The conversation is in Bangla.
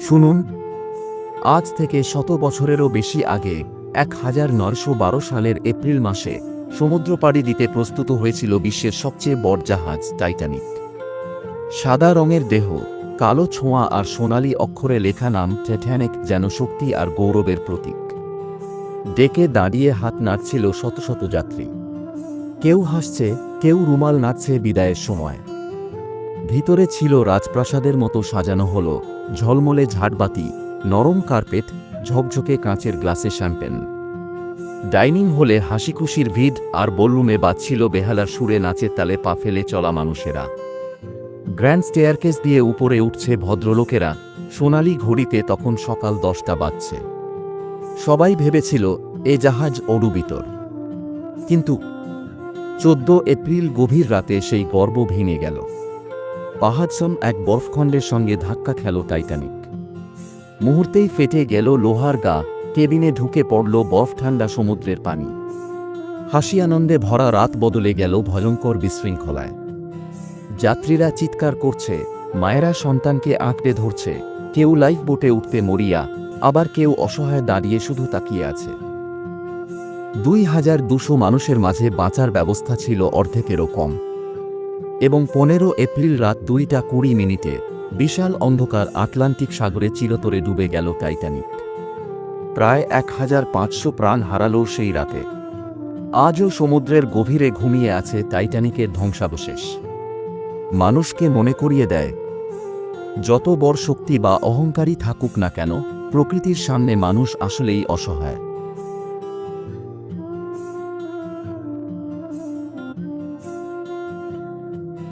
শুনুন, আজ থেকে 100 বছরেরও বেশি আগে 1912 সালের এপ্রিল মাসে সমুদ্র পাড়ি দিতে প্রস্তুত হয়েছিল বিশ্বের সবচেয়ে বড় জাহাজ টাইটানিক। সাদা রঙের দেহ, কালো ছোঁয়া আর সোনালি অক্ষরে লেখা নাম টাইটানিক যেন শক্তি আর গৌরবের প্রতীক। ডেকে দাঁড়িয়ে হাত নাড়ছিল শত শত যাত্রী। কেউ হাসছে, কেউ রুমাল নাড়ছে বিদায়ের সময়। ভিতরে ছিল রাজপ্রাসাদের মতো সাজানো হলো ঝলমলে ঝাড়বাতি, নরম কার্পেট, ঝকঝকে কাঁচের গ্লাসে শ্যাম্পেন। ডাইনিং হলে হাসিখুশির ভিড় আর বলরুমে বাজছিল বেহালার সুরে নাচের তালে পা ফেলে চলা মানুষেরা। গ্র্যান্ড স্টেয়ারকেস দিয়ে উপরে উঠছে ভদ্রলোকেরা, সোনালি ঘড়িতে তখন সকাল 10টা বাজছে। সবাই ভেবেছিল এ জাহাজ অডুবিতর। কিন্তু 14 এপ্রিল গভীর রাতে সেই গর্ব ভেঙে গেল। পাহাড়সম এক বরফখণ্ডের সঙ্গে ধাক্কা খেল টাইটানিক। মুহূর্তেই ফেটে গেল লোহার গা, কেবিনে ঢুকে পড়ল বরফ ঠান্ডা সমুদ্রের পানি। হাসি আনন্দে ভরা রাত বদলে গেল ভয়ঙ্কর বিশৃঙ্খলায়। যাত্রীরা চিৎকার করছে, মায়েরা সন্তানকে আঁকড়ে ধরছে, কেউ লাইফ বোটে উঠতে মরিয়া, আবার কেউ অসহায় দাঁড়িয়ে শুধু তাকিয়ে আছে। 2200 মানুষের মাঝে বাঁচার ব্যবস্থা ছিল অর্ধেকেরও কম। এবং 15 এপ্রিল রাত 2:20 বিশাল অন্ধকার আটলান্টিক সাগরে চিরতরে ডুবে গেল টাইটানিক। প্রায় 1500 প্রাণ হারালো সেই রাতে। আজও সমুদ্রের গভীরে ঘুমিয়ে আছে টাইটানিকের ধ্বংসাবশেষ। মানুষকে মনে করিয়ে দেয়, যত বড় শক্তি বা অহংকারী থাকুক না কেন, প্রকৃতির সামনে মানুষ আসলেই অসহায়।